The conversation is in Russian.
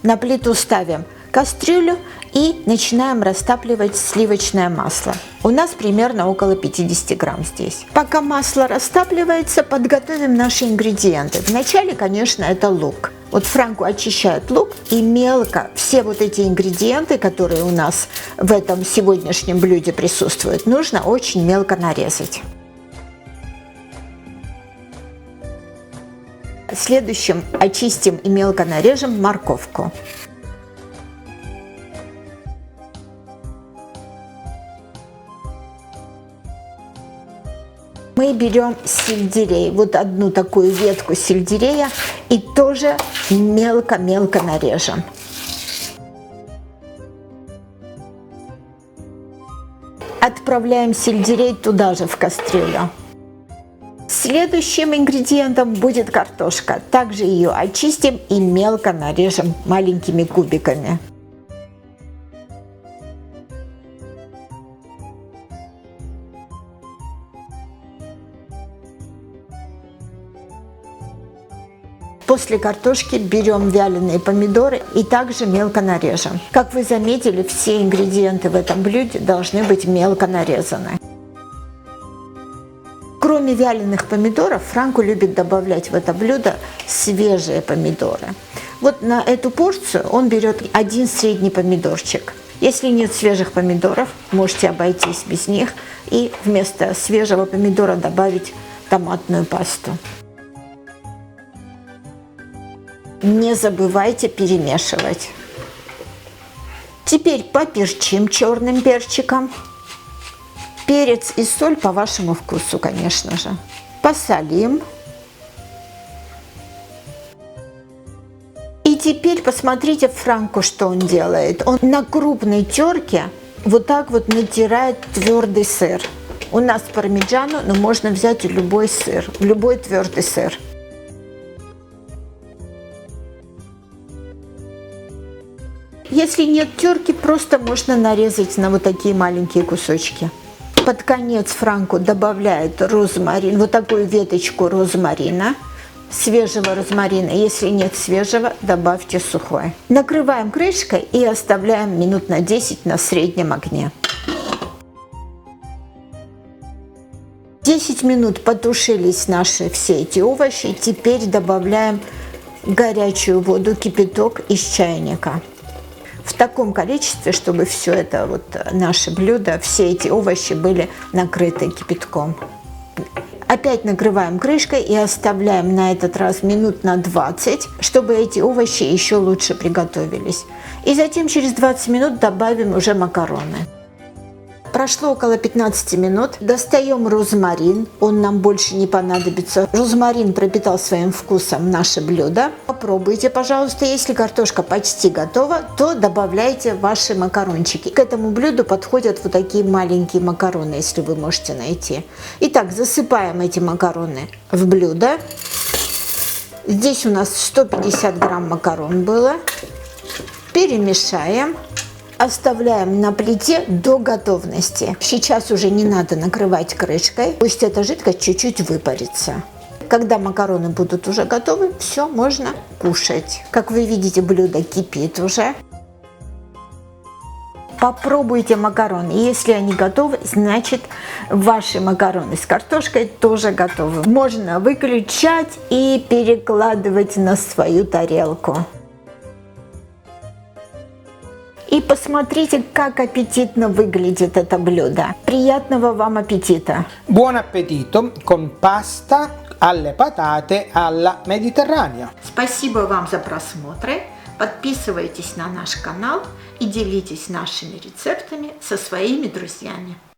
На плиту ставим кастрюлю и начинаем растапливать сливочное масло. У нас примерно около 50 грамм здесь. Пока масло растапливается, подготовим наши ингредиенты. Вначале, конечно, это лук. Вот Франко очищает лук и мелко все вот эти ингредиенты, которые у нас в этом сегодняшнем блюде присутствуют, нужно очень мелко нарезать. Следующим очистим и мелко нарежем морковку. Мы берем сельдерей, вот одну такую ветку сельдерея, и тоже мелко-мелко нарежем. Отправляем сельдерей туда же, в кастрюлю. Следующим ингредиентом будет картошка. Также ее очистим и мелко нарежем маленькими кубиками. После картошки берем вяленые помидоры и также мелко нарежем. Как вы заметили, все ингредиенты в этом блюде должны быть мелко нарезаны. Кроме вяленых помидоров, Франко любит добавлять в это блюдо свежие помидоры. Вот на эту порцию он берет один средний помидорчик. Если нет свежих помидоров, можете обойтись без них и вместо свежего помидора добавить томатную пасту. Не забывайте перемешивать. Теперь поперчим черным перчиком. Перец и соль по вашему вкусу, конечно же. Посолим. И теперь посмотрите Франко, что он делает. Он на крупной терке вот так вот натирает твердый сыр. У нас пармиджано, но можно взять любой сыр, любой твердый сыр. Если нет терки, просто можно нарезать на вот такие маленькие кусочки. Под конец Франко добавляет розмарин, вот такую веточку розмарина, свежего розмарина. Если нет свежего, добавьте сухой. Накрываем крышкой и оставляем минут на 10 на среднем огне. 10 минут потушились наши все эти овощи. Теперь добавляем горячую воду, кипяток из чайника. В таком количестве, чтобы все это вот наше блюдо, все эти овощи были накрыты кипятком. Опять накрываем крышкой и оставляем на этот раз минут на 20, чтобы эти овощи еще лучше приготовились. И затем через 20 минут добавим уже макароны. Прошло около 15 минут. Достаем розмарин, он нам больше не понадобится. Розмарин пропитал своим вкусом наше блюдо. Попробуйте, пожалуйста, если картошка почти готова, то добавляйте ваши макарончики. К этому блюду подходят вот такие маленькие макароны, если вы можете найти. Итак, засыпаем эти макароны в блюдо. Здесь у нас 150 грамм макарон было. Перемешаем. Оставляем на плите до готовности. Сейчас уже не надо накрывать крышкой, пусть эта жидкость чуть-чуть выпарится. Когда макароны будут уже готовы, все, можно кушать. Как вы видите, блюдо кипит уже. Попробуйте макароны. Если они готовы, значит ваши макароны с картошкой тоже готовы. Можно выключать и перекладывать на свою тарелку. И посмотрите, как аппетитно выглядит это блюдо. Приятного вам аппетита! Buon appetito con pasta alle patate alla mediterranea. Спасибо вам за просмотры. Подписывайтесь на наш канал и делитесь нашими рецептами со своими друзьями.